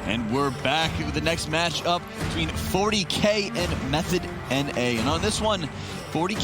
And we're back with the next match up between Fourty and Mythic NA. And on this one, Fourty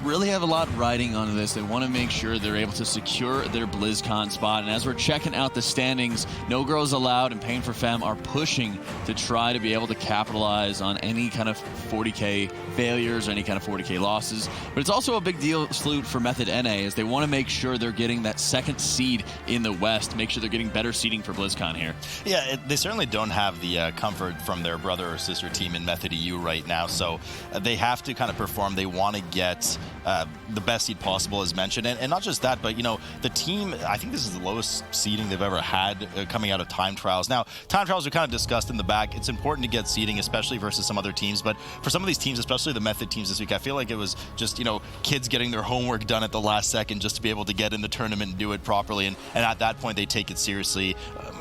really have a lot riding on this. They want to make sure they're able to secure their BlizzCon spot. And as we're checking out the standings, No Girls Allowed and Pain for Femme are pushing to try to be able to capitalize on any kind of Fourty failures or any kind of Fourty losses. But it's also a big deal salute for Mythic NA as they want to make sure they're getting that second seed in the West, make sure they're getting better seeding for BlizzCon here. Yeah, they certainly don't have the comfort from their brother or sister team in Mythic EU right now, so they have to kind of perform. They want to get the best seed possible, as mentioned, and not just that, but you know, the team, I think this is the lowest seeding they've ever had coming out of time trials. Now, time trials are kind of discussed in the back. It's important to get seeding, especially versus some other teams, but for some of these teams, especially the Mythic teams this week, I feel like it was just, you know, kids getting their homework done at the last second just to be able to get in the tournament and do it properly, and at that point they take it seriously.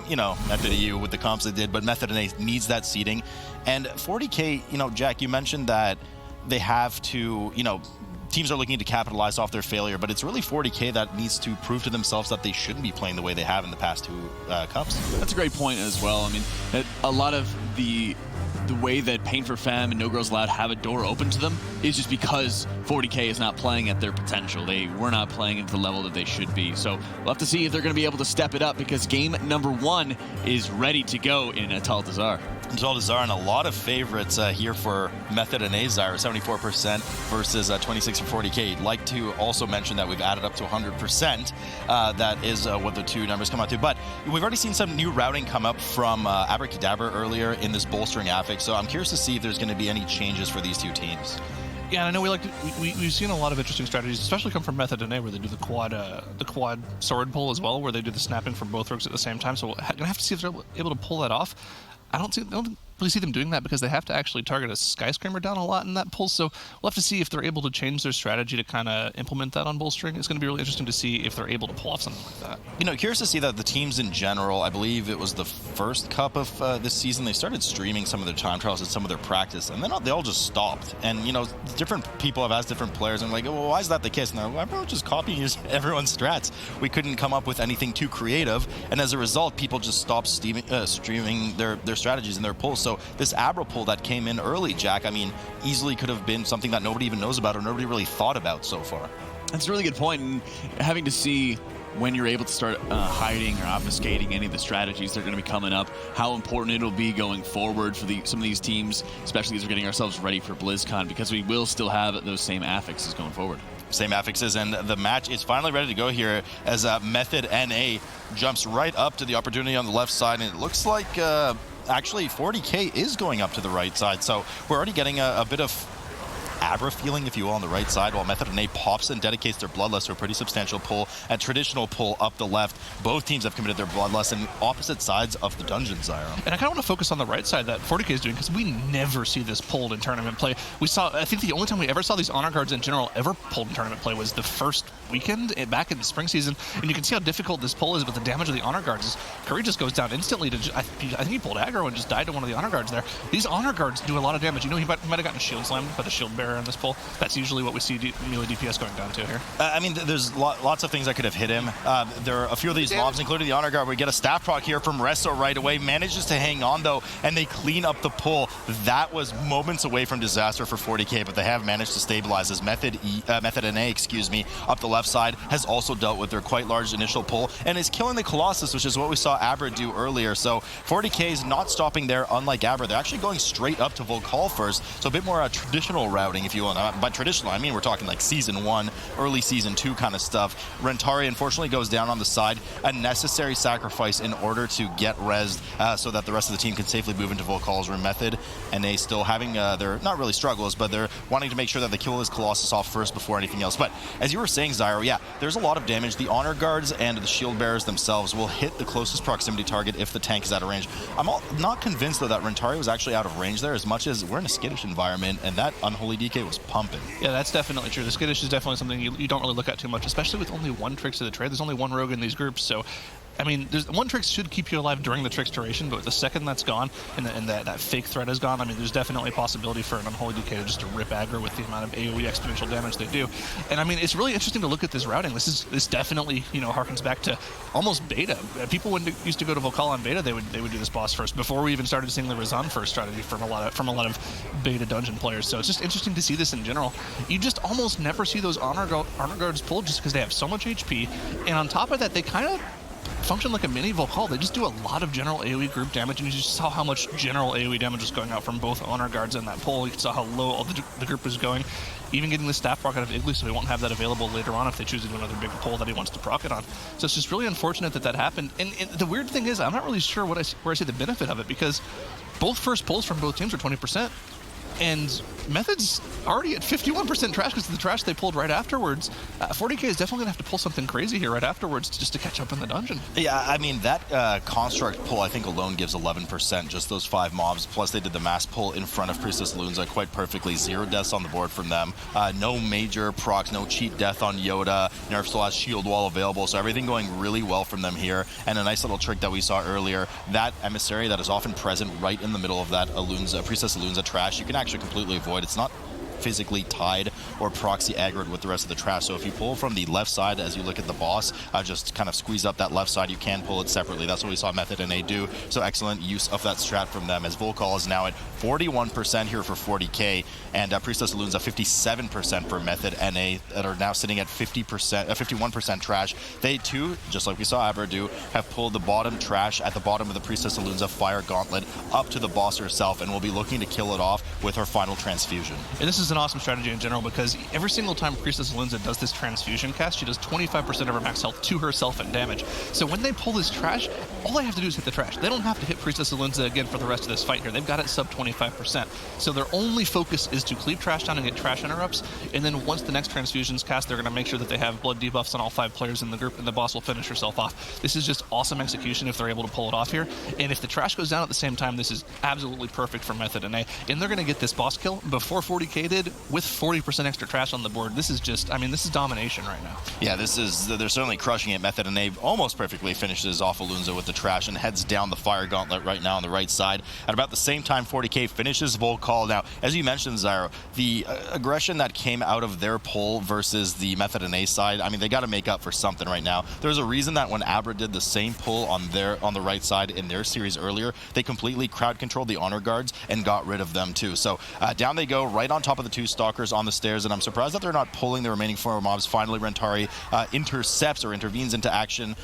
You know, Mythic EU with the comps they did, but Mythic NA needs that seeding. And Fourty, you know, Jack, you mentioned that they have to, you know, teams are looking to capitalize off their failure, but it's really Fourty that needs to prove to themselves that they shouldn't be playing the way they have in the past two cups. That's a great point as well. I mean, a lot of the way that Pain for Femme and No Girls Allowed have a door open to them is just because Fourty is not playing at their potential. They were not playing at the level that they should be. So we'll have to see if they're going to be able to step it up, because game number 1 is ready to go in Atal Dazar. Atal Dazar, and a lot of favorites here for Mythic NA, Zyra, 74% versus 26 for Fourty. I'd like to also mention that we've added up to 100%. That is what the two numbers come out to. But we've already seen some new routing come up from Abracadabra earlier in this bolstering affix, so I'm curious to see if there's going to be any changes for these two teams. Yeah, and I know we've seen a lot of interesting strategies, especially come from Mythic NA, where they do the quad sword pull as well, where they do the snapping from both rogues at the same time. So we're gonna have to see if they're able to pull that off. I don't really see them doing that, because they have to actually target a skyscraper down a lot in that pull. So we'll have to see if they're able to change their strategy to kind of implement that on bolstering. It's going to be really interesting to see if they're able to pull off something like that. You know, curious to see that the teams in general, I believe it was the first cup of this season, they started streaming some of their time trials and some of their practice, and then they all just stopped. And, you know, different people have asked different players, and like, well, why is that the case? And they're like, well, everyone's just copying everyone's strats. We couldn't come up with anything too creative, and as a result, people just stopped streaming their strategies and their pulls. So this Abra pull that came in early, Jack, I mean, easily could have been something that nobody even knows about or nobody really thought about so far. That's a really good point, and having to see when you're able to start hiding or obfuscating any of the strategies that are going to be coming up, how important it'll be going forward for some of these teams, especially as we're getting ourselves ready for BlizzCon, because we will still have those same affixes going forward. Same affixes, and the match is finally ready to go here as Mythic NA jumps right up to the opportunity on the left side, and it looks like actually Fourty is going up to the right side, so we're already getting a bit of Abra feeling, if you will, on the right side, while Mythic NA pops and dedicates their Bloodlust to a pretty substantial pull, a traditional pull up the left. Both teams have committed their Bloodlust in opposite sides of the dungeon, Zyra. And I kind of want to focus on the right side that Fourty is doing, because we never see this pulled in tournament play. I think the only time we ever saw these honor guards in general ever pulled in tournament play was the first weekend back in the spring season, and you can see how difficult this pull is, but the damage of the honor guards is, Curry just goes down instantly to, I think he pulled aggro and just died to one of the honor guards there. These honor guards do a lot of damage. You know, he might have gotten shield slammed by the shield bearer in this pull. That's usually what we see melee DPS going down to here. I mean, there's lots of things that could have hit him. There are a few of these mobs, including the honor guard. We get a staff proc here from Resto right away, manages to hang on though, and they clean up the pull. That was moments away from disaster for Fourty, but they have managed to stabilize as Mythic NA, up the left side, has also dealt with their quite large initial pull and is killing the Colossus, which is what we saw Abra do earlier. So Fourty is not stopping there, unlike Abra. They're actually going straight up to Volcall first, so a bit more traditional routing, if you will. By traditional, I mean we're talking like Season 1, early Season 2 kind of stuff. Rentari unfortunately goes down on the side, a necessary sacrifice in order to get rezzed so that the rest of the team can safely move into Volcall's room. Mythic, and they still having their, not really struggles, but they're wanting to make sure that they kill this Colossus off first before anything else. But as you were saying, Zyro, yeah, there's a lot of damage. The honor guards and the shield bearers themselves will hit the closest proximity target if the tank is out of range. I'm not convinced though that Rentari was actually out of range there, as much as we're in a skittish environment and that Unholy DK was pumping. Yeah, that's definitely true. The skittish is definitely something you don't really look at too much, especially with only one trick to the trade. There's only one rogue in these groups, so I mean, one trick should keep you alive during the trick's duration, but the second that's gone and that fake threat is gone, I mean, there's definitely a possibility for an Unholy DK to just rip aggro with the amount of AoE exponential damage they do. And I mean, it's really interesting to look at this routing. This definitely, you know, harkens back to almost beta. People when used to go to Volcal on beta, they would do this boss first before we even started seeing the Razan first strategy from a lot of beta dungeon players. So it's just interesting to see this in general. You just almost never see those honor guards pulled just because they have so much HP, and on top of that, they kind of function like a mini Volcal. They just do a lot of general AoE group damage, and you just saw how much general AoE damage was going out from both honor guards and that pull. You saw how low all the group was going. Even getting the staff proc out of Igloo, so they won't have that available later on if they choose to do another big pull that he wants to proc it on. So it's just really unfortunate that happened. And the weird thing is, I'm not really sure where I see the benefit of it, because both first pulls from both teams are 20%. And Method's already at 51% trash because of the trash they pulled right afterwards. 40K is definitely going to have to pull something crazy here right afterwards just to catch up in the dungeon. Yeah, I mean, that Construct pull, I think, alone gives 11%, just those 5 mobs. Plus, they did the mass pull in front of Priestess Lunza quite perfectly. 0 deaths on the board from them. No major procs, no cheat death on Yoda. Nerf still has shield wall available, so everything going really well from them here. And a nice little trick that we saw earlier, that emissary that is often present right in the middle of that Priestess Lunza trash, you can actually completely avoid. It's not physically tied or proxy aggroed with the rest of the trash. So if you pull from the left side as you look at the boss, just kind of squeeze up that left side, you can pull it separately. That's what we saw Method NA do. So excellent use of that strat from them, as Volcal is now at 41% here for 40K, and Priestess Lunza 57% for Method NA, that are now sitting at 51% trash. They too, just like we saw Aber do, have pulled the bottom trash at the bottom of the Priestess Lunza Fire Gauntlet up to the boss herself, and will be looking to kill it off with her final transfusion. And this is an awesome strategy in general, because every single time Priestess Lunza does this transfusion cast, she does 25% of her max health to herself in damage. So when they pull this trash, all they have to do is hit the trash. They don't have to hit Priestess Lunza again for the rest of this fight here. They've got it sub 25%. So their only focus is to cleave trash down and get trash interrupts, and then once the next transfusion's cast, they're going to make sure that they have blood debuffs on all 5 players in the group, and the boss will finish herself off. This is just awesome execution if they're able to pull it off here. And if the trash goes down at the same time, this is absolutely perfect for Method NA. And they're going to get this boss kill before 40K did, with 40% extra trash on the board. This is just, I mean, this is domination right now. Yeah, they're certainly crushing it. Method NA almost perfectly finishes off Lunza with the trash and heads down the Fire Gauntlet right now on the right side. At about the same time, 40K finishes Volcal. Now, as you mentioned, Zyro, the aggression that came out of their pull versus the Method NA side, I mean, they got to make up for something right now. There's a reason that when Abra did the same pull on the right side in their series earlier, they completely crowd controlled the honor guards and got rid of them too. So down they go, right on top of the 2 stalkers on the stairs, and I'm surprised that they're not pulling the remaining 4 mobs. Finally, Rentari intercepts or intervenes into action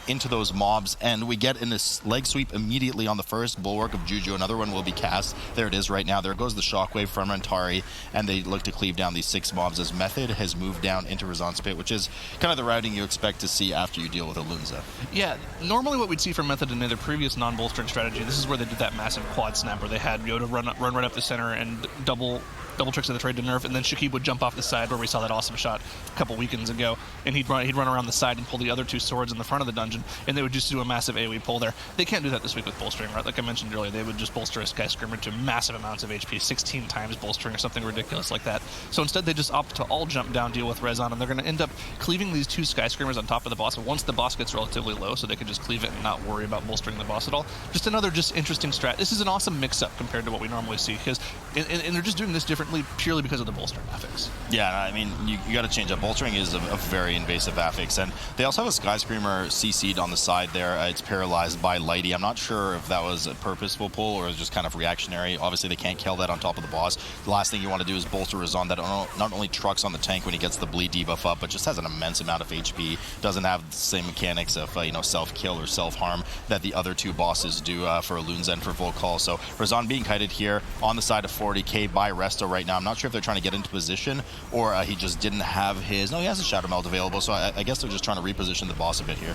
into those mobs, and we get in this leg sweep immediately on the first bulwark of Juju. Another one will be cast. There it is right now. There goes the shockwave from Rentari, and they look to cleave down these 6 mobs as Method has moved down into Razan's Pit, which is kind of the routing you expect to see after you deal with a Lunza. Yeah, normally what we'd see from Method in their previous non-bolstering strategy, this is where they did that massive quad snap where they had Yoda run right up the center and double tricks of the trade to nerf, and then Shakib would jump off the side where we saw that awesome shot a couple weekends ago, and he'd run around the side and pull the other 2 swords in the front of the dungeon, and they would just do a massive AoE pull there. They can't do that this week with bolstering, right? Like I mentioned earlier, they would just bolster a Sky Screamer to massive amounts of HP, 16 times bolstering or something ridiculous like that. So instead they just opt to all jump down, deal with Rezon, and they're going to end up cleaving these 2 Sky Screamers on top of the boss once the boss gets relatively low, so they can just cleave it and not worry about bolstering the boss at all. Just another interesting strat. This is an awesome mix-up compared to what we normally see, because and they're just doing this differently purely because of the bolstering affix. Yeah, I mean, you got to change up. Bolstering is a very invasive affix, and they also have a Sky Screamer CC'd on the side there. It's paralyzed by Lighty. I'm not sure if that was a purposeful pull or just kind of reactionary. Obviously, they can't kill that on top of the boss. The last thing you want to do is bolster Razan that not only trucks on the tank when he gets the bleed debuff up, but just has an immense amount of HP. Doesn't have the same mechanics of self-kill or self-harm that the other 2 bosses do for Lunza and for Volcal. So Razan being kited here on the side of 40K by Resto right now. I'm not sure if they're trying to get into position, or he just didn't have his... No, he has a Shadow Meld available, so I guess they're just trying to reposition the boss a bit here.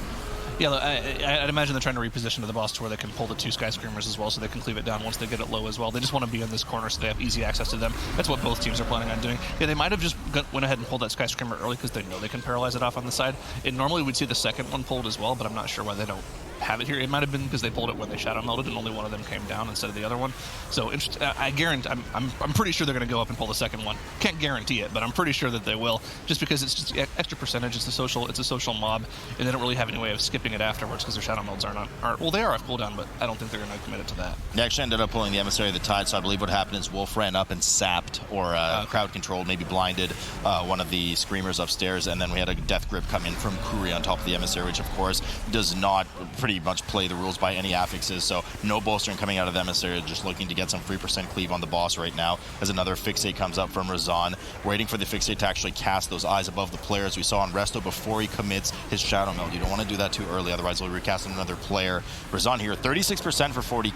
Yeah, I'd imagine they're trying to reposition to the boss to where they can pull the 2 Sky Screamers as well, so they can cleave it down once they get it low as well. They just want to be in this corner so they have easy access to them. That's what both teams are planning on doing. Yeah, they might have just went ahead and pulled that Sky Screamer early because they know they can paralyze it off on the side. And normally we'd see the second one pulled as well, but I'm not sure why they don't have it here. It might have been because they pulled it when they shadow melded and only one of them came down instead of the other one. So I guarantee, I'm pretty sure they're going to go up and pull the second one. Can't guarantee it, but I'm pretty sure that they will, just because it's just extra percentage. It's a social mob, and they don't really have any way of skipping it afterwards because their shadow melds aren't well, they are off cooldown, but I don't think they're going to commit it to that. They actually ended up pulling the Emissary of the Tide, so I believe what happened is Wolf ran up and sapped or crowd controlled, maybe blinded one of the screamers upstairs, and then we had a death grip come in from Kuri on top of the Emissary, which of course does not pretty much play the rules by any affixes, so no bolstering coming out of the Emissary, just looking to get some free percent cleave on the boss right now as another fixate comes up from Razan, waiting for the fixate to actually cast those eyes above the players we saw on Resto before he commits his shadow meld. You don't want to do that too early, otherwise he'll recast another player. Razan here, 36% for Fourty,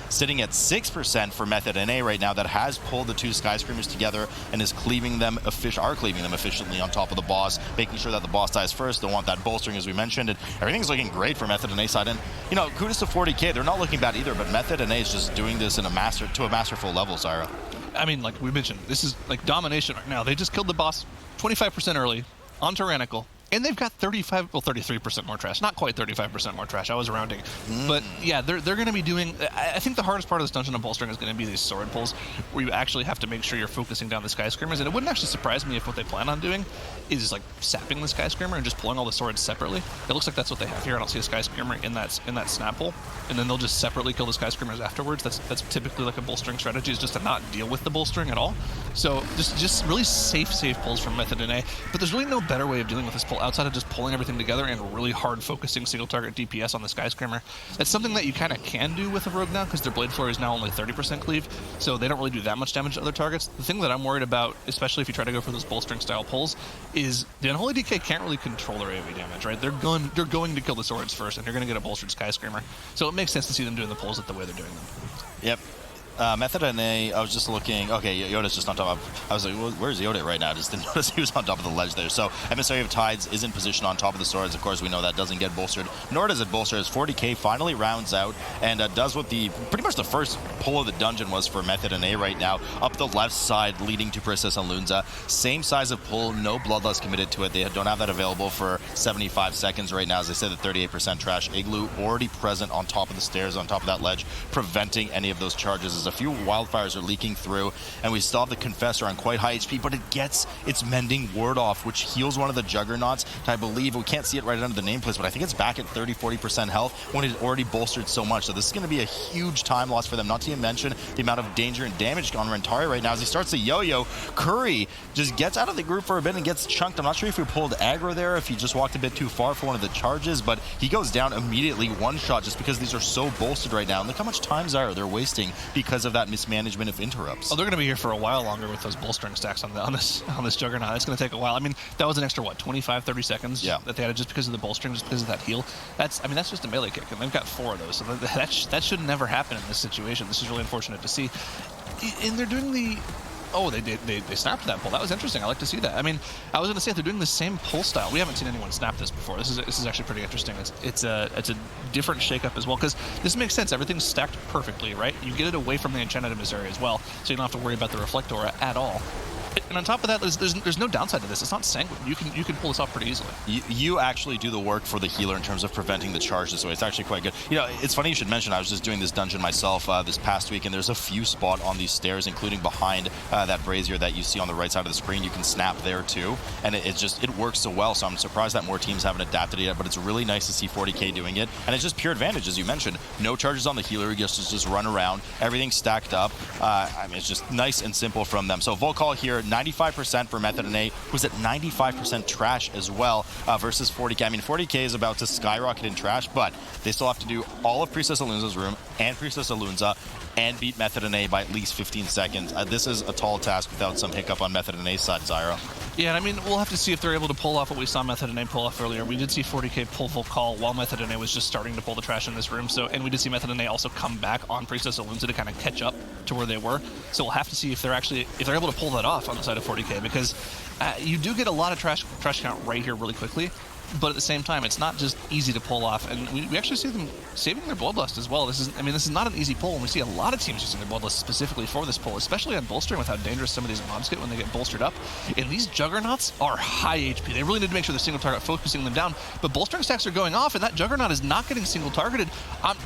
sitting at 6% for Method NA right now, that has pulled the two Skyscreamers together and is cleaving them efficiently on top of the boss, making sure that the boss dies first. Don't want that bolstering, as we mentioned, and everything's looking great for Method NA side. And you know, kudos to Fourty, they're not looking bad either, but Method NA is just doing this in a masterful level, Zyra. I mean, like we mentioned, this is like domination right now. They just killed the boss 25% early on Tyrannical. And they've got 33% more trash. Not quite 35% more trash. I was rounding. But yeah, they're going to be doing... I think the hardest part of this dungeon of bolstering is going to be these sword pulls, where you actually have to make sure you're focusing down the Skyscreamers. And it wouldn't actually surprise me if what they plan on doing is like sapping the Skyscreamer and just pulling all the swords separately. It looks like that's what they have here. I don't see a Skyscreamer in that snap pull. And then they'll just separately kill the Skyscreamers afterwards. That's typically like a bolstering strategy, is just to not deal with the bolstering at all. So just really safe pulls from Method NA. But there's really no better way of dealing with this pull outside of just pulling everything together and really hard focusing single target DPS on the Skyscreamer. That's something that you kind of can do with a Rogue now, because their Blade Flurry is now only 30% cleave, so they don't really do that much damage to other targets. The thing that I'm worried about, especially if you try to go for those bolstering style pulls, is the Unholy DK can't really control their AoE damage, right? They're going to kill the swords first, and you're going to get a bolstered Skyscreamer. So it makes sense to see them doing the pulls the way they're doing them. Yep. Method NA, I was just looking, okay, Yoda's just on top of, I was like, well, where's Yoda right now? I just didn't notice he was on top of the ledge there. So Emissary of Tides is in position on top of the swords. Of course, we know that doesn't get bolstered, nor does it bolster, as Fourty finally rounds out and does what pretty much the first pull of the dungeon was for Method NA right now, up the left side leading to Princess and Lunza. Same size of pull, no Bloodlust committed to it. They don't have that available for 75 seconds right now. As I said, the 38% trash. Igloo already present on top of the stairs, on top of that ledge, preventing any of those charges. As a few wildfires are leaking through, and we still have the Confessor on quite high HP, but it gets its mending ward off, which heals one of the Juggernauts. I believe, we can't see it right under the nameplates, but I think it's back at 30-40% health when it's already bolstered so much. So this is going to be a huge time loss for them, not to even mention the amount of danger and damage on Rentari right now. As he starts to yo-yo, Curry just gets out of the group for a bit and gets chunked. I'm not sure if he pulled aggro there, if he just walked a bit too far for one of the charges, but he goes down immediately, one shot, just because these are so bolstered right now. And look how much time they're wasting because of that mismanagement of interrupts. Oh, they're going to be here for a while longer with those bolstering stacks on this Juggernaut. It's going to take a while. I mean, that was an extra, 25-30 seconds that they added just because of the bolstering, just because of that heal. That's just a melee kick, and they've got 4 of those, so that should never happen in this situation. This is really unfortunate to see. And they're doing the... Oh, they snapped that pull. That was interesting. I like to see that. I mean, I was going to say, if they're doing the same pull style, we haven't seen anyone snap this before. This is actually pretty interesting. It's a different shakeup as well, because this makes sense. Everything's stacked perfectly, right? You get it away from the enchanted emissary as well, so you don't have to worry about the Reflectora at all. And on top of that, there's no downside to this. It's not sanguine. You can pull this off pretty easily. You actually do the work for the healer in terms of preventing the charge this way. It's actually quite good. You know, it's funny you should mention, I was just doing this dungeon myself this past week, and there's a few spot on these stairs, including behind that brazier that you see on the right side of the screen. You can snap there too, and it works so well. So I'm surprised that more teams haven't adapted it yet, but it's really nice to see Fourty doing it. And it's just pure advantage, as you mentioned. No charges on the healer. He gets to just run around. Everything's stacked up. I mean, it's just nice and simple from them. So Volcall here, 95% for Method NA, who's at 95% trash as well versus 40k. I mean, 40k is about to skyrocket in trash, but they still have to do all of Priestess Alunza's room and Priestess Alunza and beat Method NA by at least 15 seconds. This is a tall task without some hiccup on Method NA's side, Zyra. Yeah, and I mean, we'll have to see if they're able to pull off what we saw Method NA pull off earlier. We did see 40k pull full call while Method NA was just starting to pull the trash in this room. So, and we did see Method NA also come back on Priestess Alunza to kind of catch up to where they were. So we'll have to see if they're able to pull that off on the side of 40k, because you do get a lot of trash count right here really quickly. but at the same time, it's not just easy to pull off. And we actually see them saving their Bloodlust as well. This is not an easy pull, and we see a lot of teams using their Bloodlust specifically for this pull, especially on bolstering with how dangerous some of these mobs get when they get bolstered up. And these Juggernauts are high HP. They really need to make sure they're single target focusing them down, but bolstering stacks are going off, and that Juggernaut is not getting single targeted.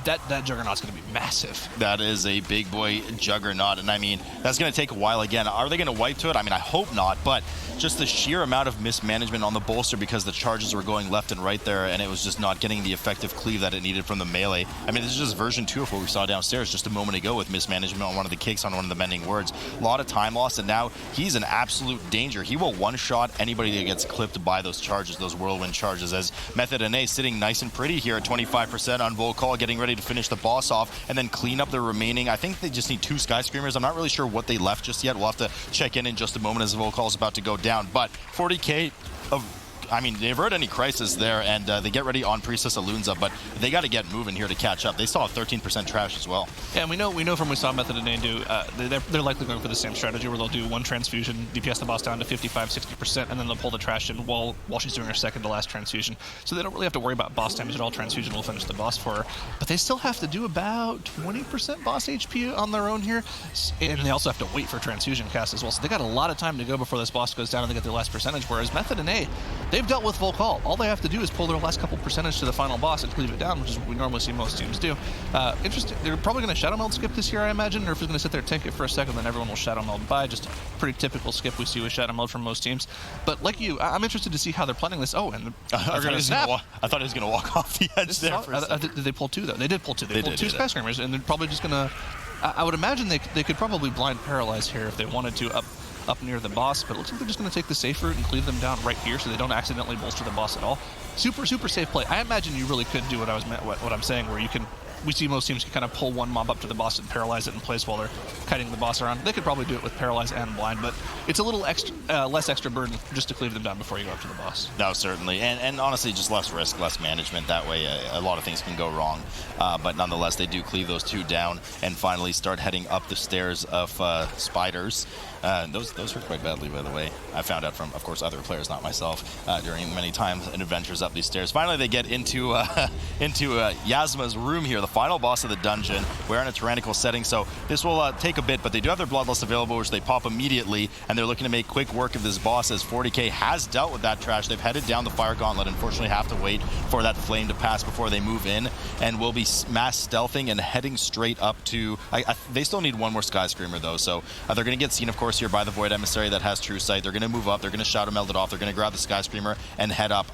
That Juggernaut's going to be massive. That is a big boy Juggernaut, and I mean, that's going to take a while again. Are they going to wipe to it? I mean, I hope not, but just the sheer amount of mismanagement on the bolster because the charges were going left and right there, and it was just not getting the effective cleave that it needed from the melee. I mean, this is just version 2 of what we saw downstairs just a moment ago with mismanagement on one of the kicks on one of the mending words. A lot of time loss, and now he's an absolute danger. He will one-shot anybody that gets clipped by those charges, those whirlwind charges, as Mythic Dungeon sitting nice and pretty here at 25% on Volcall, getting ready to finish the boss off and then clean up the remaining. I think they just need 2 Sky Screamers. I'm not really sure what they left just yet. We'll have to check in just a moment as Volcall is about to go down. But 40k of, I mean, they avert any crisis there, and they get ready on Priestess Alunza, but they got to get moving here to catch up. They still have 13% trash as well. Yeah, and we know from we saw Mythic Dungeon do, they're likely going for the same strategy where they'll do 1 transfusion, DPS the boss down to 55-60%, and then they'll pull the trash in while she's doing her second to last transfusion. So they don't really have to worry about boss damage at all. Transfusion will finish the boss for her, but they still have to do about 20% boss HP on their own here, and they also have to wait for transfusion cast as well. So they got a lot of time to go before this boss goes down and they get their last percentage, whereas Mythic Dungeon, they've dealt with Volcall. All they have to do is pull their last couple percentage to the final boss and cleave it down, which is what we normally see most teams do. Interesting. They're probably going to Shadow Meld skip this year, I imagine, or if they're going to sit there and tank it for a second, then everyone will Shadow Meld by. Just a pretty typical skip we see with Shadow Meld from most teams. But like you, I'm interested to see how they're planning this. Oh, and they're going to snap. I thought he was going to walk off the edge there. Did they pull 2, though? They did pull 2. They pulled 2 Sky Screamers, and they're probably just going to... I would imagine they could probably blind paralyze here if they wanted to up near the boss, but it looks like they're just going to take the safe route and cleave them down right here so they don't accidentally bolster the boss at all. Super safe play. I imagine you really could do what I'm saying, where we see most teams can kind of pull one mob up to the boss and paralyze it in place while they're kiting the boss around. They could probably do it with paralyze and blind, but it's a little less extra burden just to cleave them down before you go up to the boss. No, certainly, and honestly, just less risk, less management. That way, a lot of things can go wrong, but nonetheless, they do cleave those 2 down and finally start heading up the stairs of spiders. Those hurt quite badly, by the way. I found out from, of course, other players, not myself, during many times and adventures up these stairs. Finally, they get into Yasma's room here, the final boss of the dungeon. We're in a tyrannical setting, so this will take a bit, but they do have their Bloodlust available, which they pop immediately, and they're looking to make quick work of this boss as 40k has dealt with that trash. They've headed down the Fire Gauntlet, unfortunately have to wait for that flame to pass before they move in, and will be mass stealthing and heading straight up to... they still need 1 more Sky Screamer, though, so they're going to get seen, of course, here by the Void Emissary that has True Sight. They're going to move up, they're going to Shadow Meld it off, they're going to grab the Sky Screamer and head up.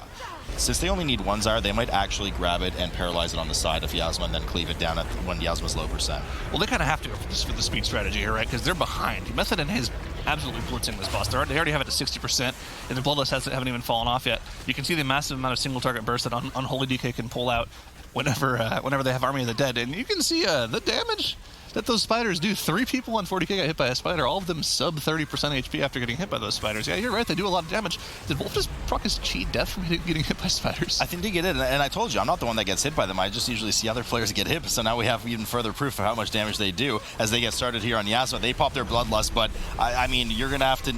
Since they only need 1 Zyre, they might actually grab it and paralyze it on the side of Yasma and then cleave it down when Yasma's low percent. Well, they kind of have to for the speed strategy here, right? Because they're behind. Mythic Dungeon is absolutely blitzing this boss. They already have it at 60%, and the Bloodlust haven't even fallen off yet. You can see the massive amount of single target burst that Unholy DK can pull out whenever they have Army of the Dead. And you can see the damage that those spiders do. 3 people on 40k got hit by a spider, all of them sub 30% HP after getting hit by those spiders. Yeah, you're right, they do a lot of damage. Did Wolf just proc his cheat death from getting hit by spiders? I think they get it, and I told you, I'm not the one that gets hit by them. I just usually see other players get hit, so now we have even further proof of how much damage they do as they get started here on Yasma. They pop their Bloodlust, but I mean, you're going to have to,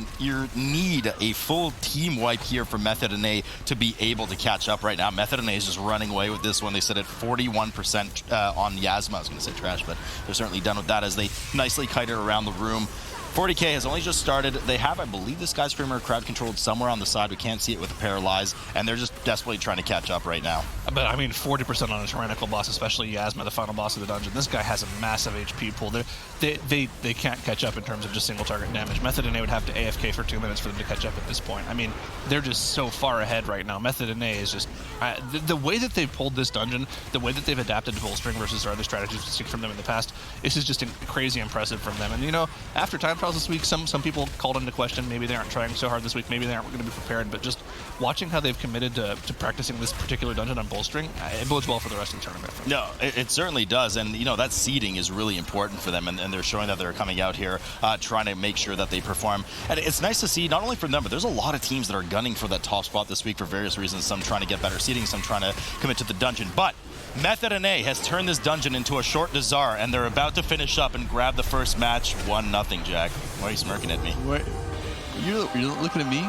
need a full team wipe here for Mythic Dungeon to be able to catch up right now. Mythic Dungeon is just running away with this one. They sit at 41% on Yasma. I was going to say trash, but they're certainly done with that as they nicely kite it around the room. 40k has only just started. They have, I believe, the Sky Screamer crowd controlled somewhere on the side. We can't see it with the Paralyze, and they're just desperately trying to catch up right now. But I mean, 40% on a tyrannical boss, especially Yasma, the final boss of the dungeon. This guy has a massive HP pool. They can't catch up in terms of just single target damage. Mythic Dungeon would have to AFK for 2 minutes for them to catch up at this point. I mean, they're just so far ahead right now. Mythic Dungeon is just the way that they've pulled this dungeon, the way that they've adapted to bolstering versus their other strategies we've seen from them in the past. This is just crazy impressive from them. And you know, after time trials this week, some people called into question maybe they aren't trying so hard this week, maybe they aren't going to be prepared, but just watching how they've committed to practicing this particular dungeon on bolstering, it bodes well for the rest of the tournament. No, it certainly does, and you know, that seeding is really important for them, and they're showing that they're coming out here trying to make sure that they perform. And it's nice to see, not only from them, but there's a lot of teams that are gunning for that top spot this week for various reasons, some trying to get better seeding, some trying to commit to the dungeon. But Mythic Dungeon has turned this dungeon into a short Dazar, and they're about to finish up and grab the first match, 1-0, Jack. Why are you smirking at me? What? You're looking at me?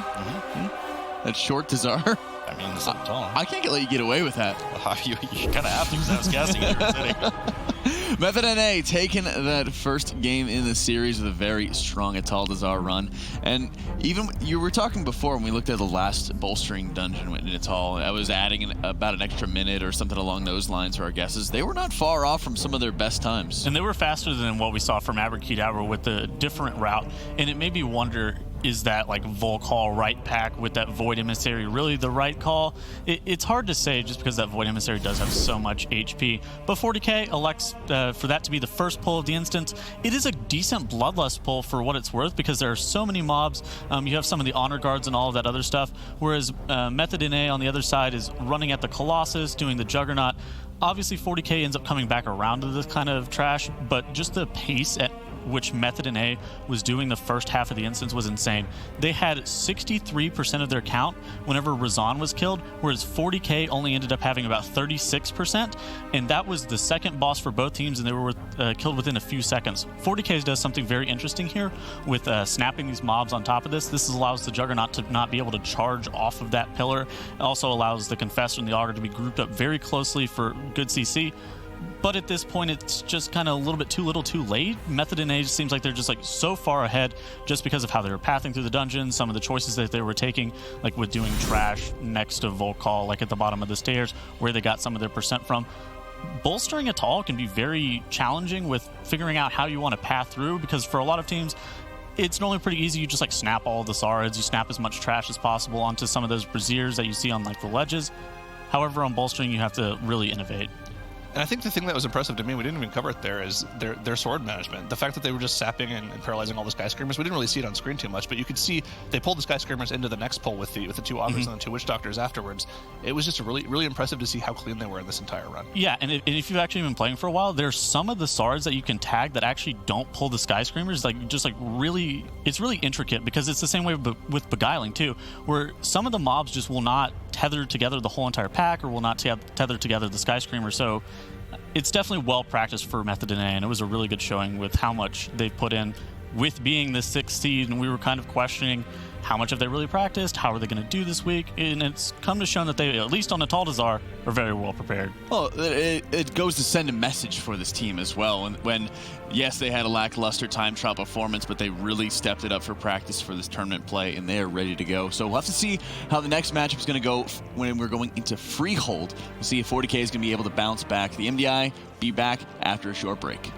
That short Dazar? I mean, it's not tall. I can't let you get away with that. You kind of have to, because I was guessing you were sitting. Method NA taking that first game in the series with a very strong Ataldazar run. And even you were talking before when we looked at the last bolstering dungeon in Atal, I was adding about an extra minute or something along those lines for our guesses. They were not far off from some of their best times. And they were faster than what we saw from Abracadabra with the different route. And it made me wonder, is that like Volcall right pack with that Void Emissary really the right call? It's hard to say just because that Void Emissary does have so much HP. But Fourty elects for that to be the first pull of the instance. It is a decent Bloodlust pull for what it's worth because there are so many mobs. You have some of the Honor Guards and all of that other stuff. Whereas Method NA on the other side is running at the Colossus, doing the Juggernaut. Obviously 40k ends up coming back around to this kind of trash, but just the pace at which Method NA was doing the first half of the instance was insane. They had 63% of their count whenever Razan was killed, whereas 40k only ended up having about 36%, and that was the second boss for both teams, and they were killed within a few seconds. 40k does something very interesting here with snapping these mobs on top of this. This allows the Juggernaut to not be able to charge off of that pillar. It also allows the Confessor and the Augur to be grouped up very closely for good CC. But at this point, it's just kind of a little bit too little too late. Method NA just seems like they're just like so far ahead just because of how they were pathing through the dungeon, some of the choices that they were taking, like with doing trash next to Volcall, like at the bottom of the stairs, where they got some of their percent from. Bolstering at all can be very challenging with figuring out how you want to path through, because for a lot of teams, it's normally pretty easy. You just like snap all the Sards, you snap as much trash as possible onto some of those Braziers that you see on like the ledges. However, on bolstering, you have to really innovate. And I think the thing that was impressive to me, we didn't even cover it there, is their sword management. The fact that they were just sapping and paralyzing all the Skyscreamers. We didn't really see it on screen too much, but you could see they pulled the Skyscreamers into the next pull with the two Augurs and the two Witch Doctors afterwards. It was just really, really impressive to see how clean they were in this entire run. Yeah, and if you've actually been playing for a while, there's some of the Sards that you can tag that actually don't pull the Skyscreamers. Really, it's really intricate, because it's the same way with Beguiling too, where some of the mobs just will not tether together the whole entire pack, or will not tether together the Skyscreamer. So it's definitely well practiced for Method NA, and it was a really good showing with how much they've put in with being the 6th seed, and we were kind of questioning how much have they really practiced, how are they going to do this week, and it's come to show that they, at least on Ataldazar, are very well prepared. Well, it goes to send a message for this team as well. And when, yes, they had a lackluster time trial performance, but they really stepped it up for practice for this tournament play, and they are ready to go. So we'll have to see how the next matchup is going to go when we're going into Freehold. We'll see if 40k is going to be able to bounce back. The MDI be back after a short break.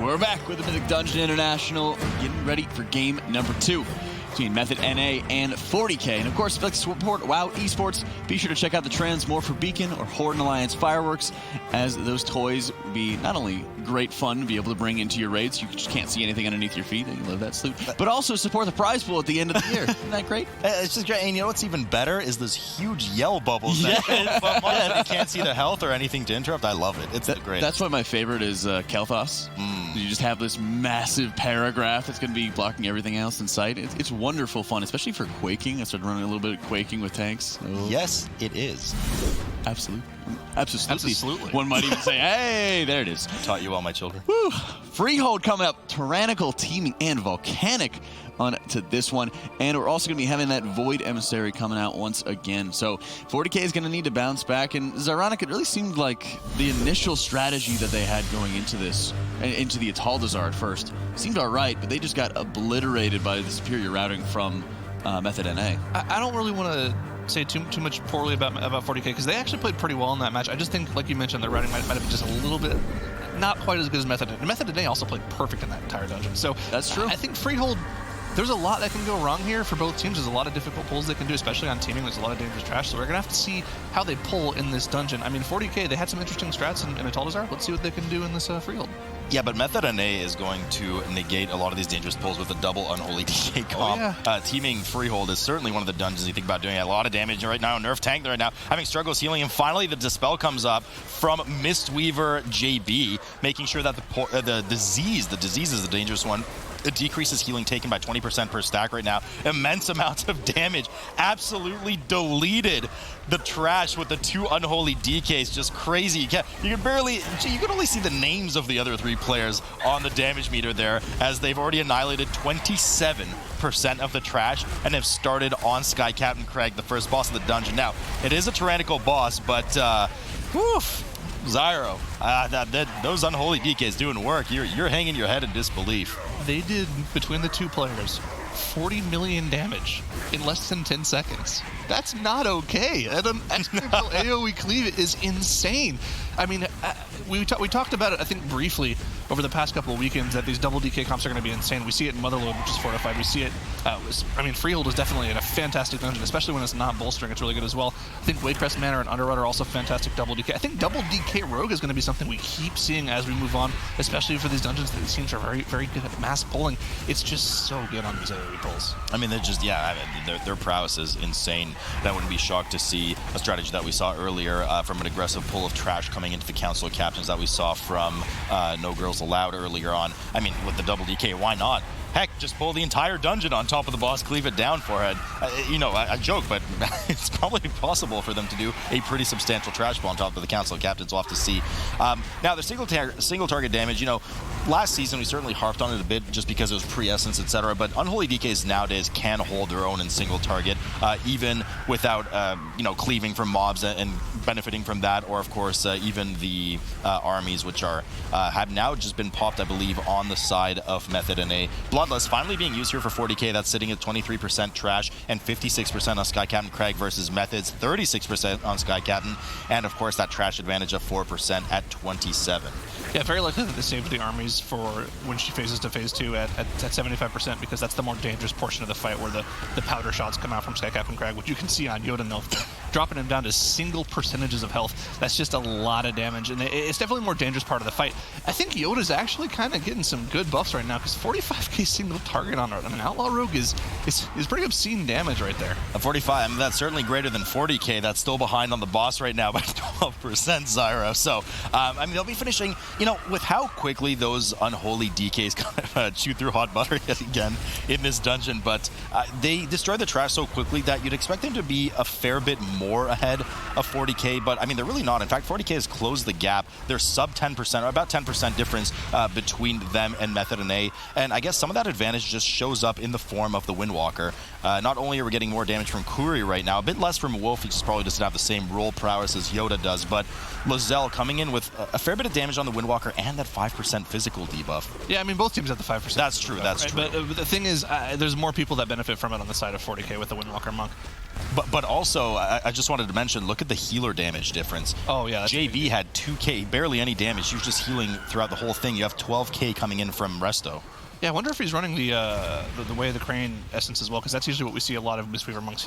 We're back with the Mythic Dungeon International, getting ready for game number 2 between Method NA and 40k. And of course, if you'd like to support WoW Esports, be sure to check out the Transmore for Beacon or Horde and Alliance fireworks, as those toys will be not only great fun to be able to bring into your raids, you just can't see anything underneath your feet, and you love that salute, but also support the prize pool at the end of the year. Isn't that great? It's just great. And you know what's even better is those huge yell bubbles. Yes. That you can't see the health or anything to interrupt. I love it. It's the greatest. That's why my favorite is Kel'Thas. You just have this massive paragraph that's going to be blocking everything else in sight. It's wonderful fun, especially for quaking. I started running a little bit of quaking with tanks. Oh. Yes, it is. Absolutely. Absolutely. One might even say, hey, there it is. I taught you all, my children. Woo. Freehold coming up. Tyrannical, Teeming, and Volcanic on to this one. And we're also going to be having that Void Emissary coming out once again. So 40k is going to need to bounce back. And Zyronic, it really seemed like the initial strategy that they had going into this, into the Ataldazar at first, seemed all right, but they just got obliterated by the superior routing from Method NA. I don't really want to say too much poorly about 40k, because they actually played pretty well in that match. I just think, like you mentioned, their routing might have been just a little bit not quite as good as Method NA. Method NA also played perfect in that entire dungeon. So that's true. I think Freehold, there's a lot that can go wrong here for both teams. There's a lot of difficult pulls they can do, especially on teaming. There's a lot of dangerous trash, so we're going to have to see how they pull in this dungeon. I mean, 40k, they had some interesting strats in Ataldazar. Let's see what they can do in this Freehold. Yeah, but Method NA is going to negate a lot of these dangerous pulls with a double unholy DK comp. Oh, yeah. Teaming Freehold is certainly one of the dungeons you think about doing a lot of damage right now. Nerf tank right now, having struggles healing, and finally the Dispel comes up from Mistweaver JB, making sure that the disease is the dangerous one, It decreases healing taken by 20% per stack right now. Immense amounts of damage. Absolutely deleted the trash with the 2 unholy DKs. Just crazy. You can only see the names of the other 3 players on the damage meter there, as they've already annihilated 27% of the trash and have started on Sky Captain Craig, the first boss of the dungeon. Now, it is a tyrannical boss, but Zyro, those unholy DKs doing work. You're hanging your head in disbelief. They did, between the 2 players, 40 million damage in less than 10 seconds. That's not okay. An exponential AoE cleave is insane. I mean, we talked about it, I think, briefly over the past couple of weekends, that these double DK comps are going to be insane. We see it in Motherlode, which is fortified. We see it, Freehold is definitely in a fantastic dungeon, especially when it's not bolstering. It's really good as well. I think Wakecrest Manor and Underrun are also fantastic double DK. I think double DK Rogue is going to be something we keep seeing as we move on, especially for these dungeons that these teams are very, very good at mass pulling. It's just so good on these AoE pulls. I mean, they're just, their prowess is insane. That wouldn't be shocked to see a strategy that we saw earlier from an aggressive pull of trash coming into the Council of Captains that we saw from No Girls Allowed earlier on. I mean, with the double DK, why not? Heck, just pull the entire dungeon on top of the boss, cleave it down forehead. I joke, but it's probably possible for them to do a pretty substantial trash pull on top of the Council of Captains. We'll have to see. Now, the single target damage, last season we certainly harped on it a bit just because it was pre-Essence, etc. But Unholy DKs nowadays can hold their own in single target, even without, cleaving from mobs and benefiting from that, or of course, even the armies, which have now just been popped, I believe, on the side of Method NA. Bloodless finally being used here for 40k. That's sitting at 23% trash and 56% on Sky Captain Craig versus Method's 36% on Sky Captain, and of course that trash advantage of 4% at 27. Yeah, very likely that they saved the armies for when she phases to phase 2 at 75%, because that's the more dangerous portion of the fight, where the powder shots come out from Sky Captain Craig, which you can see on Yoda Nilf, dropping him down to single percentages of health. That's just a lot of damage, and it's definitely a more dangerous part of the fight. I think Yoda's actually kind of getting some good buffs right now, because 45k single target on an Outlaw Rogue is pretty obscene damage right there. A 45, that's certainly greater than 40k. That's still behind on the boss right now by 12%, Zyro. So, they'll be finishing, with how quickly those unholy DKs kind of chew through hot butter yet again in this dungeon, but they destroy the trash so quickly that you'd expect them to be a fair bit more ahead of 40k, but they're really not. In fact, 40k has closed the gap. They're sub 10%, or about 10% difference between them and Method NA, and I guess some of that advantage just shows up in the form of the Windwalker. Not only are we getting more damage from Kuri right now, a bit less from Wolf, which probably doesn't have the same roll prowess as Yoda does, but Lozelle coming in with a fair bit of damage on the Windwalker and that 5% physical debuff. Yeah, both teams have the 5%. That's true, that's true. But the thing is, there's more people that benefit from it on the side of 40k with the Windwalker Monk. But also, I just wanted to mention, look at the healer damage difference. Oh, yeah. JB had 2k, barely any damage. He was just healing throughout the whole thing. You have 12k coming in from Resto. Yeah, I wonder if he's running the Way of the Crane essence as well, because that's usually what we see a lot of Mistweaver monks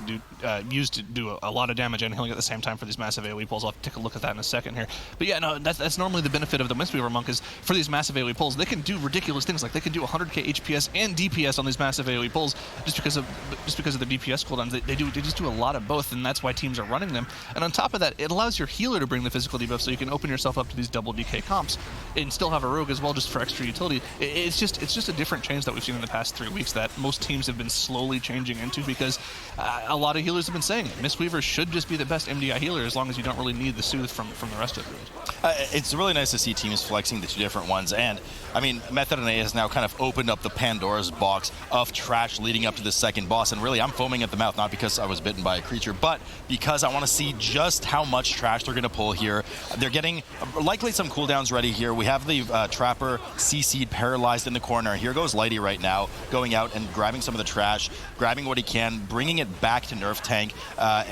use to do a lot of damage and healing at the same time for these massive AoE pulls. I'll have to take a look at that in a second here. But yeah, no, that's normally the benefit of the Mistweaver monk, is for these massive AoE pulls, they can do ridiculous things. Like they can do 100k HPS and DPS on these massive AoE pulls just because of the DPS cooldowns. They just do a lot of both, and that's why teams are running them. And on top of that, it allows your healer to bring the physical debuff, so you can open yourself up to these double DK comps and still have a rogue as well, just for extra utility. It's just a different change that we've seen in the past 3 weeks that most teams have been slowly changing into, because a lot of healers have been saying it. Mistweaver should just be the best MDI healer as long as you don't really need the soothe from the rest of it. It's really nice to see teams flexing the 2 different ones, and Method NA has now kind of opened up the Pandora's box of trash leading up to the second boss, and really I'm foaming at the mouth, not because I was bitten by a creature, but because I want to see just how much trash they're going to pull here. They're getting likely some cooldowns ready here. We have the Trapper CC'd paralyzed in the corner. Here goes Lighty right now, going out and grabbing some of the trash, grabbing what he can, bringing it back to Nerf Tank,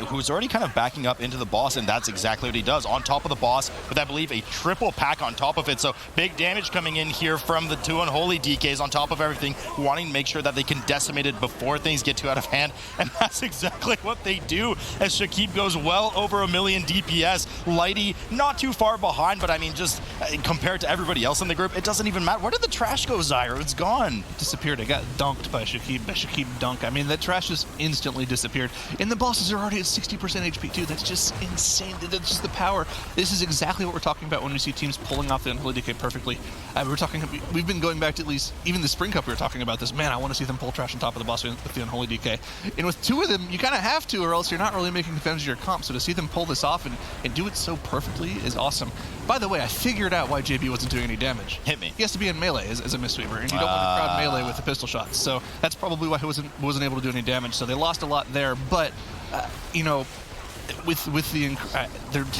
who's already kind of backing up into the boss, and that's exactly what he does. On top of the boss, with I believe a triple pack on top of it, so big damage coming in here from the 2 unholy DKs on top of everything, wanting to make sure that they can decimate it before things get too out of hand, and that's exactly what they do, as Shakib goes well over 1 million DPS. Lighty not too far behind, but just compared to everybody else in the group, it doesn't even matter. Where did the trash go, Zyro? It's gone. on? Disappeared. It got dunked by Shakib Dunk. I mean, that trash just instantly disappeared. And the bosses are already at 60% HP too. That's just insane. That's just the power. This is exactly what we're talking about when we see teams pulling off the Unholy DK perfectly. We've been going back to at least even the Spring Cup. We were talking about this. Man, I want to see them pull trash on top of the boss with the Unholy DK. And with two of them, you kind of have to, or else you're not really making advantage of your comp. So to see them pull this off and do it so perfectly is awesome. By the way, I figured out why JB wasn't doing any damage. Hit me. He has to be in melee as a Mistweaver, and you don't want to crowd melee with the pistol shots. So that's probably why he wasn't able to do any damage. So they lost a lot there. But you know, with the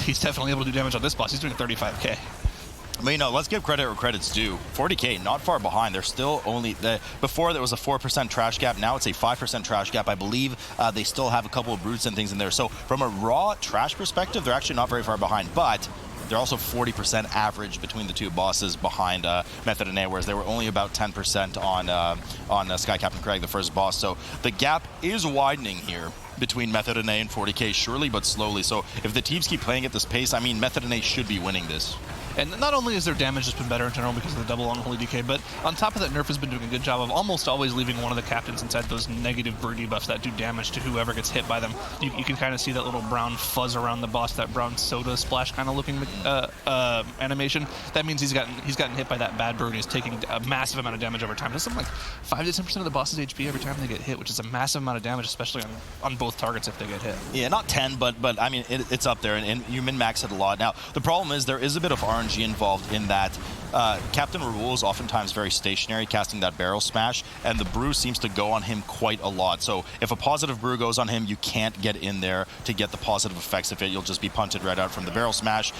he's definitely able to do damage on this boss. He's doing 35k. But, you know, let's give credit where credit's due. 40k, not far behind. They're still only... Before, there was a 4% trash gap. Now it's a 5% trash gap. I believe they still have a couple of brutes and things in there. So from a raw trash perspective, they're actually not very far behind. But they're also 40% average between the two bosses behind Method and A, whereas they were only about 10% on Sky Captain Craig, the first boss. So the gap is widening here between Method and A and 40k, surely but slowly. So if the teams keep playing at this pace, I mean, Method and A should be winning this. And not only is their damage just been better in general because of the double Unholy DK, but on top of that, Nerf has been doing a good job of almost always leaving one of the captains inside those negative brood debuffs that do damage to whoever gets hit by them. You can kind of see that little brown fuzz around the boss, that brown soda splash kind of looking animation. That means he's gotten hit by that bad brood. He's taking a massive amount of damage over time. That's something like 5 to 10% of the boss's HP every time they get hit, which is a massive amount of damage, especially on both targets if they get hit. Yeah, not 10, but I mean, it's up there, and you min-max it a lot. Now, the problem is there is a bit of RNG involved in that Captain Raoul is oftentimes very stationary, casting that barrel smash, and the brew seems to go on him quite a lot. So if a positive brew goes on him, you can't get in there to get the positive effects of it. You'll just be punted right out from the barrel smash.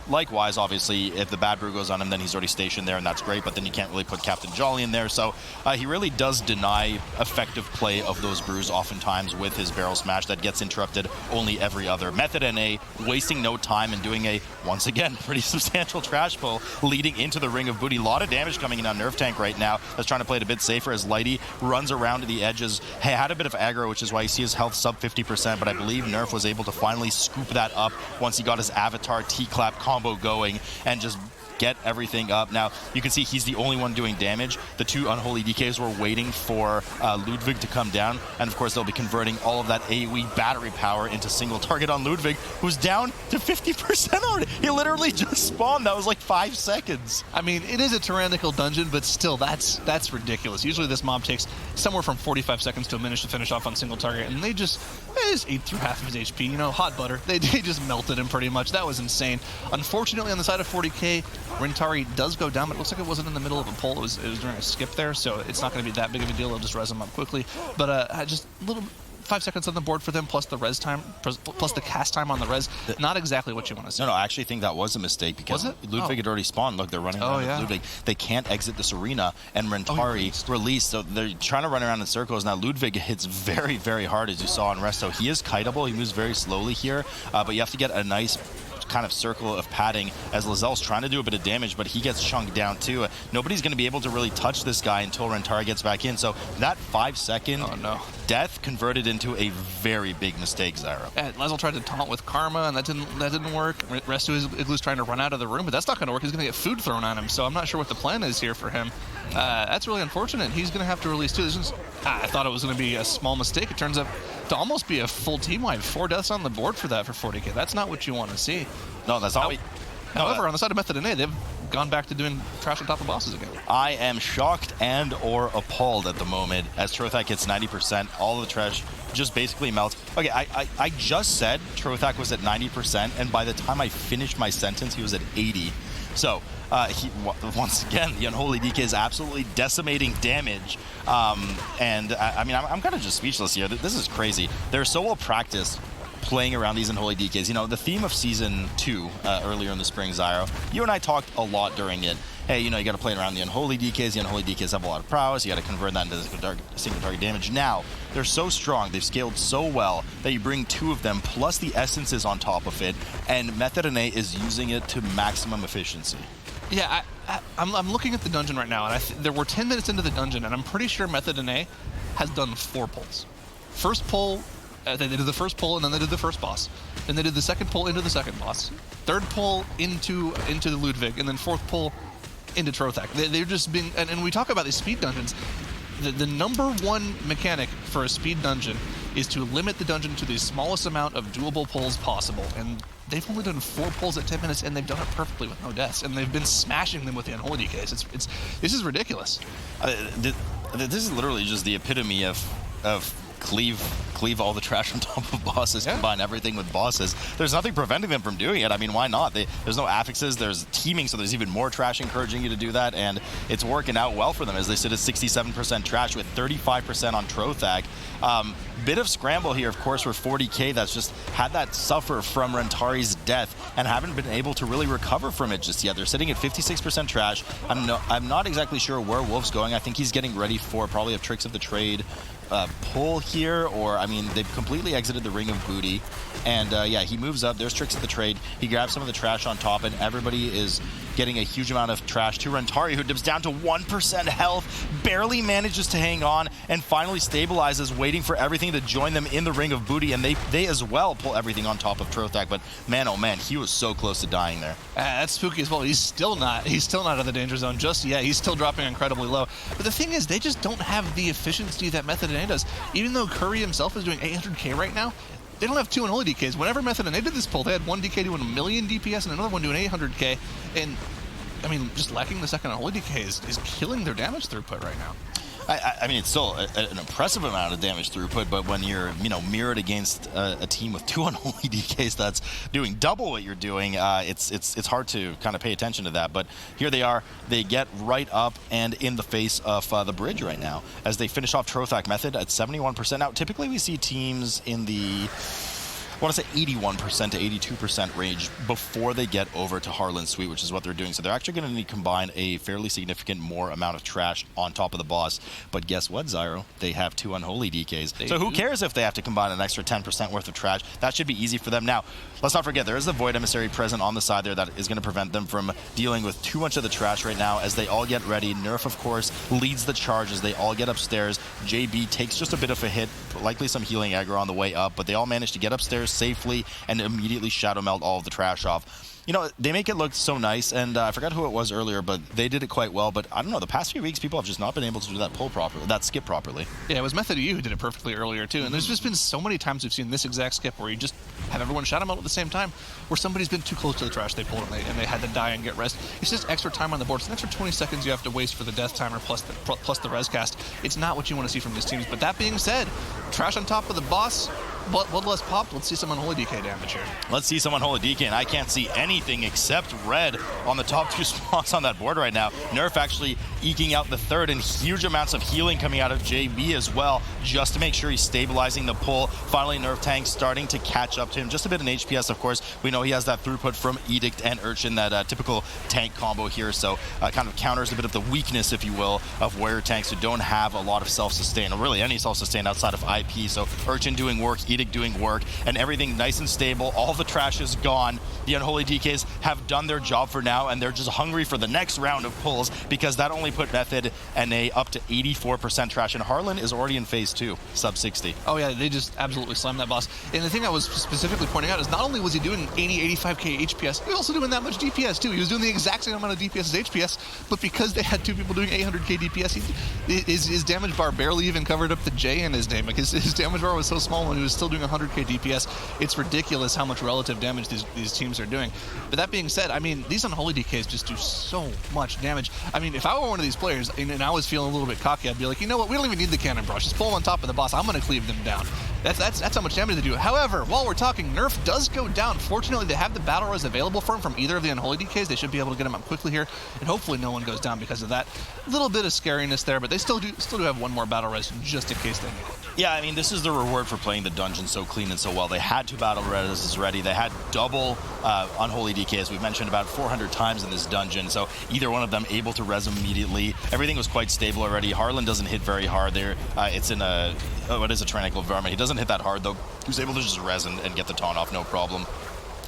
Likewise, obviously, if the bad brew goes on him, then he's already stationed there, and that's great, but then you can't really put Captain Jolly in there. So he really does deny effective play of those brews oftentimes with his barrel smash that gets interrupted only every other method. And A, wasting no time and doing a, once again, pretty substantial trash pull leading into the Ring of Booty. A lot of damage coming in on Nerf Tank right now. That's trying to play it a bit safer as Lighty runs around to the edges. He had a bit of aggro, which is why you see his health sub 50%, but I believe Nerf was able to finally scoop that up once he got his Avatar T-Clap combo going and just get everything up. Now, you can see he's the only one doing damage. The two Unholy DKs were waiting for Ludwig to come down, and of course they'll be converting all of that AoE battery power into single target on Ludwig, who's down to 50% already. He literally just spawned. That was like 5 seconds. I mean, it is a tyrannical dungeon, but still, that's ridiculous. Usually this mob takes somewhere from 45 seconds to a minute to finish off on single target, and they just ate through half of his HP. You know, hot butter. They just melted him pretty much. That was insane. Unfortunately, on the side of 40k, Rentari does go down, but it looks like it wasn't in the middle of a pull. It was during a skip there, so it's not going to be that big of a deal. It'll just res him up quickly. But just a little 5 seconds on the board for them, plus the res time, plus the cast time on the res. Not exactly what you want to see. No, I actually think that was a mistake because Ludwig had already spawned. Look, they're running around with Ludwig. They can't exit this arena, and Rentari released. So they're trying to run around in circles. Now, Ludwig hits very, very hard, as you saw in Resto. He is kiteable. He moves very slowly here, but you have to get a nice kind of circle of padding as Lazelle's trying to do a bit of damage, but he gets chunked down too. Nobody's going to be able to really touch this guy until Rentari gets back in. So that 5-second death converted into a very big mistake, Zyro. Yeah, Lazel tried to taunt with Karma, and that didn't work. Restu is trying to run out of the room, but that's not going to work. He's going to get food thrown at him, so I'm not sure what the plan is here for him. That's really unfortunate. He's going to have to release too. I thought it was going to be a small mistake. It turns out to almost be a full team wipe. 4 deaths on the board for that for 40k. That's not what you want to see. No, that's not. However, on the side of Method and A, they've gone back to doing trash on top of bosses again. I am shocked and or appalled at the moment as Trothak gets 90%. All of the trash just basically melts. Okay, I just said Trothak was at 90%, and by the time I finished my sentence, he was at 80. So, once again, the Unholy DK is absolutely decimating damage. And I mean, I'm kind of just speechless here. This is crazy. They're so well practiced playing around these Unholy DKs. You know, the theme of Season 2 earlier in the spring, Zyro, you and I talked a lot during it. Hey, you know, you got to play around the Unholy DKs. The Unholy DKs have a lot of prowess. You got to convert that into single target damage. Now, they're so strong. They've scaled so well that you bring 2 of them plus the essences on top of it, and Method and A is using it to maximum efficiency. Yeah, I'm looking at the dungeon right now, and there were 10 minutes into the dungeon, and I'm pretty sure Method and A has done 4 pulls. First pull, they did the first pull, and then they did the first boss. Then they did the second pull into the second boss. Third pull into the Ludwig, and then fourth pull into Trothak. They're just being, and we talk about these speed dungeons. The number one mechanic for a speed dungeon is to limit the dungeon to the smallest amount of doable pulls possible. And they've only done 4 pulls at 10 minutes, and they've done it perfectly with no deaths. And they've been smashing them with the Unholy DKs. This is ridiculous. This is literally just the epitome of cleave all the trash on top of bosses, combine everything with bosses. There's nothing preventing them from doing it. I mean, why not? There's no affixes, there's teaming, so there's even more trash encouraging you to do that, and it's working out well for them as they sit at 67% trash with 35% on Trothak. Bit of scramble here, of course, for Fourty that's just had that suffer from Rentari's death and haven't been able to really recover from it just yet. They're sitting at 56% trash. I'm not exactly sure where Wolf's going. I think he's getting ready for probably a Tricks of the Trade pull here, or I mean, they've completely exited the Ring of Booty, and yeah, he moves up. There's Tricks of the Trade. He grabs some of the trash on top, and everybody is getting a huge amount of trash to Rentari, who dips down to 1% health, barely manages to hang on, and finally stabilizes, waiting for everything to join them in the Ring of Booty, and they as well pull everything on top of Trothak. But man, oh man, he was so close to dying there. That's spooky as well. He's still not out of the danger zone just yet. He's still dropping incredibly low. But the thing is, they just don't have the efficiency that Method NA does. Even though Curry himself is doing 800k right now, they don't have 2 Unholy DKs. Whenever Method NA did this pull, they had one DK doing 1,000,000 DPS and another one doing 800k. And I mean, just lacking the second Unholy DK is killing their damage throughput right now. I mean, it's still an impressive amount of damage throughput, but when you're, mirrored against a team with 2 Unholy DKs that's doing double what you're doing, it's hard to kind of pay attention to that. But here they are. They get right up and in the face of the bridge right now as they finish off Trothak Method at 71%. Now, typically we see teams in the, I want to say 81% to 82% range before they get over to Harlan Suite, which is what they're doing. So they're actually going to need to combine a fairly significant more amount of trash on top of the boss. But guess what, Zyro? They have 2 Unholy DKs. So who cares if they have to combine an extra 10% worth of trash? That should be easy for them. Now, let's not forget, there is the Void Emissary present on the side there that is going to prevent them from dealing with too much of the trash right now as they all get ready. Nerf, of course, leads the charge as they all get upstairs. JB takes just a bit of a hit, likely some healing aggro on the way up, but they all manage to get upstairs safely and immediately shadow melt all of the trash off. They make it look so nice, and I forgot who it was earlier, but they did it quite well. But I don't know, the past few weeks, people have just not been able to do that pull properly, that skip properly. Yeah, it was Method EU who did it perfectly earlier, too. And there's just been so many times we've seen this exact skip where you just have everyone shadow melt at the same time, where somebody's been too close to the trash they pulled and they had to die and get rest. It's just extra time on the board. It's an extra 20 seconds you have to waste for the death timer plus the res cast. It's not what you want to see from these teams. But that being said, trash on top of the boss, Bloodlust popped. Let's see some Unholy DK damage here. Let's see some Unholy DK, and I can't see anything except red on the top 2 spots on that board right now. Nerf actually eking out the third, and huge amounts of healing coming out of JB as well, just to make sure he's stabilizing the pull. Finally, Nerf Tank starting to catch up to him. Just a bit in HPS, of course. We know he has that throughput from Edict and Urchin, that typical tank combo here, so kind of counters a bit of the weakness, if you will, of warrior tanks who don't have a lot of self-sustain, or really any self-sustain outside of IP. So Urchin doing work, Edict doing work, and everything nice and stable. All the trash is gone. The Unholy DKs have done their job for now, and they're just hungry for the next round of pulls, because that only put Method NA up to 84% trash, and Harlan is already in phase 2, sub 60. Oh yeah, they just absolutely slammed that boss. And the thing I was specifically pointing out is not only was he doing 80-85k HPS, he was also doing that much DPS too. He was doing the exact same amount of DPS as HPS, but because they had 2 people doing 800k DPS, his damage bar barely even covered up the J in his name. Like his damage bar was so small when he was still doing 100k DPS. It's ridiculous how much relative damage these teams are doing. But that being said, I mean, these Unholy DKs just do so much damage. I mean, if I were one of these players and I was feeling a little bit cocky, I'd be like, you know what, we don't even need the cannon brush. Just pull on top of the boss. I'm going to cleave them down. That's how much damage they do. However, while we're talking, Nerf does go down. Fortunately, they have the battle res available for him from either of the Unholy DKs. They should be able to get him up quickly here, and hopefully no one goes down because of that. A little bit of scariness there, but they still do have one more battle res just in case they need it. Yeah, I mean, this is the reward for playing the dungeon so clean and so well. They had 2 battle reses ready. They had double Unholy DK, as we've mentioned about 400 times in this dungeon, so either one of them able to res immediately. Everything was quite stable already. Harlan doesn't hit very hard there. It's in a tyrannical environment. He doesn't hit that hard, though. He was able to just res and get the taunt off, no problem.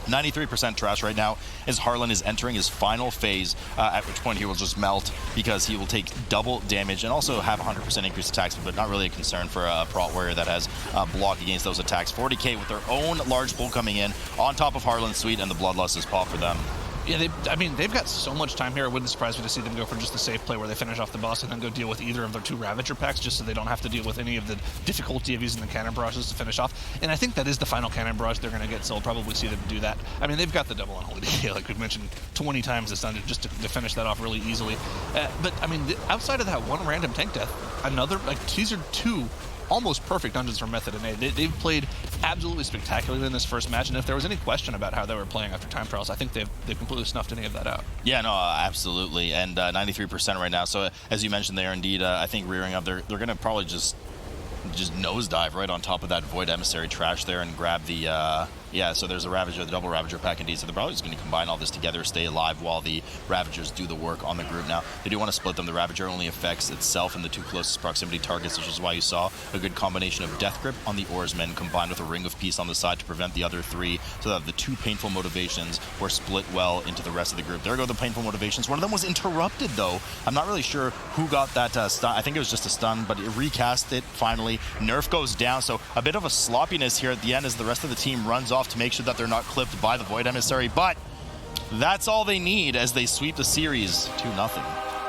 93% trash right now as Harlan is entering his final phase, at which point he will just melt because he will take double damage and also have 100% increased attacks, but not really a concern for a prot warrior that has block against those attacks. 40k with their own large pull coming in on top of Harlan's Suite, and the Bloodlust is popped for them. Yeah, I mean, they've got so much time here. It wouldn't surprise me to see them go for just the safe play where they finish off the boss and then go deal with either of their 2 Ravager packs just so they don't have to deal with any of the difficulty of using the cannon barrages to finish off. And I think that is the final cannon barrage they're going to get, so we'll probably see them do that. I mean, they've got the double Unholy Decay, like we've mentioned 20 times this dungeon, just to finish that off really easily. But, I mean, outside of that one random tank death, these are 2 almost perfect dungeons from Method NA. They've played absolutely spectacularly in this first match, and if there was any question about how they were playing after time trials, I think they've completely snuffed any of that out. Yeah, no, absolutely, and 93% right now. So as you mentioned, they are indeed, I think, rearing up. They're going to probably just nosedive right on top of that Void Emissary trash there and grab the. Yeah, so there's a Ravager, the double Ravager pack indeed. So they're probably just going to combine all this together, stay alive while the Ravagers do the work on the group. Now, they do want to split them. The Ravager only affects itself and the 2 closest proximity targets, which is why you saw a good combination of Death Grip on the Oarsmen combined with a Ring of Peace on the side to prevent the other 3, so that the 2 painful motivations were split well into the rest of the group. There go the painful motivations. One of them was interrupted, though. I'm not really sure who got that stun. I think it was just a stun, but it recast it finally. Nerf goes down, so a bit of a sloppiness here at the end as the rest of the team runs off to make sure that they're not clipped by the Void Emissary, but that's all they need as they sweep the series 2-0.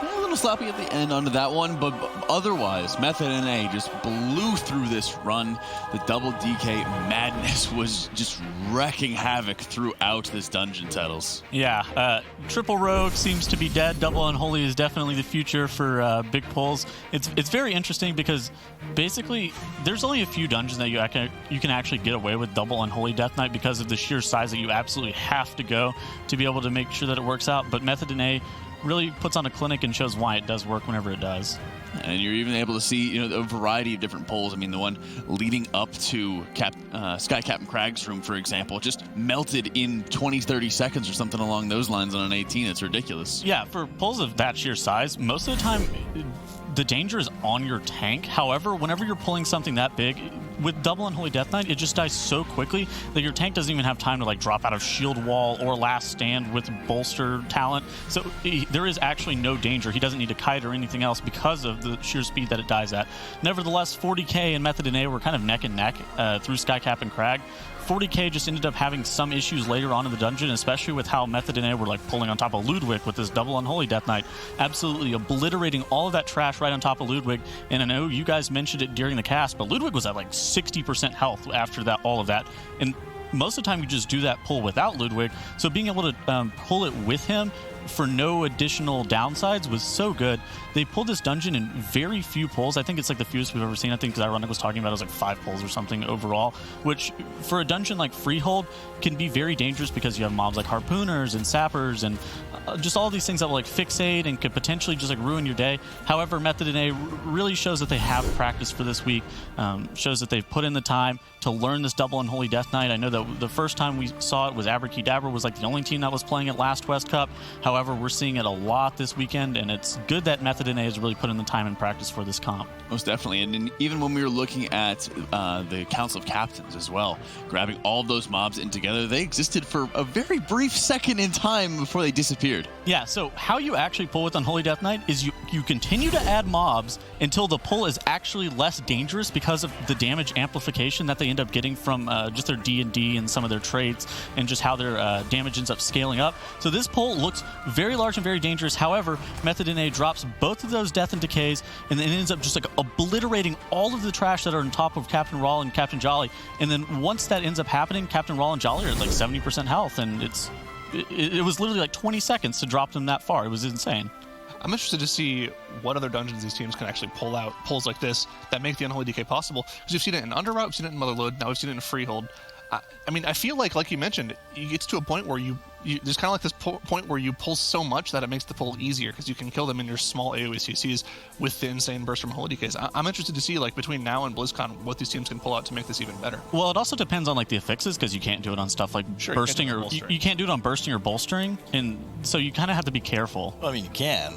Yeah, a little sloppy at the end onto that one, but otherwise, Method NA just blew through this run. The double DK madness was just wrecking havoc throughout this dungeon, Tettles. Yeah, triple rogue seems to be dead. Double Unholy is definitely the future for big pulls. It's very interesting because basically there's only a few dungeons that you can actually get away with double Unholy Death Knight because of the sheer size that you absolutely have to go to be able to make sure that it works out. But Method NA really puts on a clinic and shows why it does work whenever it does. And you're even able to see, a variety of different pulls. I mean, the one leading up to Sky Captain Crag's room, for example, just melted in 20, 30 seconds or something along those lines on an 18. It's ridiculous. Yeah, for pulls of that sheer size, most of the time, the danger is on your tank. However, whenever you're pulling something that big, with double Unholy Death Knight, it just dies so quickly that your tank doesn't even have time to drop out of shield wall or last stand with bolster talent. So there is actually no danger. He doesn't need to kite or anything else because of the sheer speed that it dies at. Nevertheless, 40k and Method NA were kind of neck and neck through Skycap and Crag. 40k just ended up having some issues later on in the dungeon, especially with how Method NA were pulling on top of Ludwig with this double Unholy Death Knight, absolutely obliterating all of that trash right on top of Ludwig. And I know you guys mentioned it during the cast, but Ludwig was at 60% health after that, all of that. And most of the time you just do that pull without Ludwig, so being able to pull it with him for no additional downsides was so good. They pulled this dungeon in very few pulls. I think it's the fewest we've ever seen. I think Ironic was talking about it was 5 pulls or something overall, which for a dungeon like Freehold can be very dangerous because you have mobs like Harpooners and Sappers and just all these things that will fixate and could potentially just ruin your day. However, Method NA really shows that they have practice for this week, shows that they've put in the time to learn this double Unholy Death Knight. I know that the first time we saw it was Abracadabra was the only team that was playing it last West Cup. However, we're seeing it a lot this weekend, and it's good that Method NA has really put in the time and practice for this comp. Most definitely, and even when we were looking at the Council of Captains as well, grabbing all of those mobs in together, they existed for a very brief second in time before they disappeared. Yeah, so how you actually pull with Unholy Death Knight is you continue to add mobs until the pull is actually less dangerous because of the damage amplification that they end up getting from just their D&D and some of their traits and just how their damage ends up scaling up. So this pull looks very large and very dangerous. However, Method NA drops both of those death and decays and then ends up just obliterating all of the trash that are on top of Captain Raw and Captain Jolly. And then once that ends up happening, Captain Raw and Jolly are at 70% health, and it was literally 20 seconds to drop them that far. It was insane. I'm interested to see what other dungeons these teams can actually pull out pulls like this that make the Unholy DK possible. Because we've seen it in Underroute, we've seen it in Motherload, now we've seen it in Freehold. I mean, I feel like you mentioned, it gets to a point where there's kind of this point where you pull so much that it makes the pull easier because you can kill them in your small AoE CCs with the insane burst from Holy Decays. I'm interested to see between now and BlizzCon what these teams can pull out to make this even better. Well, it also depends on the affixes because you can't do it on stuff like bursting you can't do it on bursting or bolstering, and so you kind of have to be careful. Well, I mean, you can.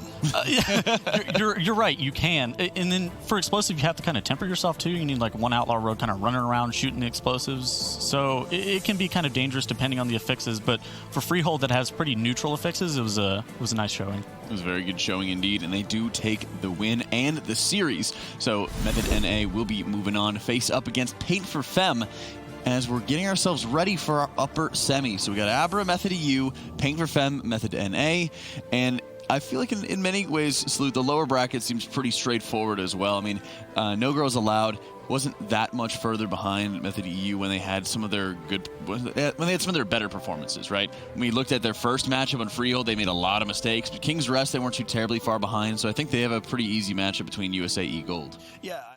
You're right, you can. And then for explosive, you have to kind of temper yourself too. You need one Outlaw Rogue kind of running around shooting the explosives, so it can be kind of dangerous depending on the affixes. But for Freehold that has pretty neutral affixes, it was a nice showing. It was a very good showing indeed, and they do take the win and the series. So Method NA will be moving on to face up against Paint for Femme as we're getting ourselves ready for our upper semi. So we got Abra, Method EU, Pain for Femme, Method NA, and I feel like in many ways, Salute, the lower bracket seems pretty straightforward as well. I mean, No Girls Allowed wasn't that much further behind Method EU when they had some of their better performances, right? When we looked at their first matchup on Freehold, they made a lot of mistakes. But King's Rest, they weren't too terribly far behind, so I think they have a pretty easy matchup between USAE-Gold. Yeah.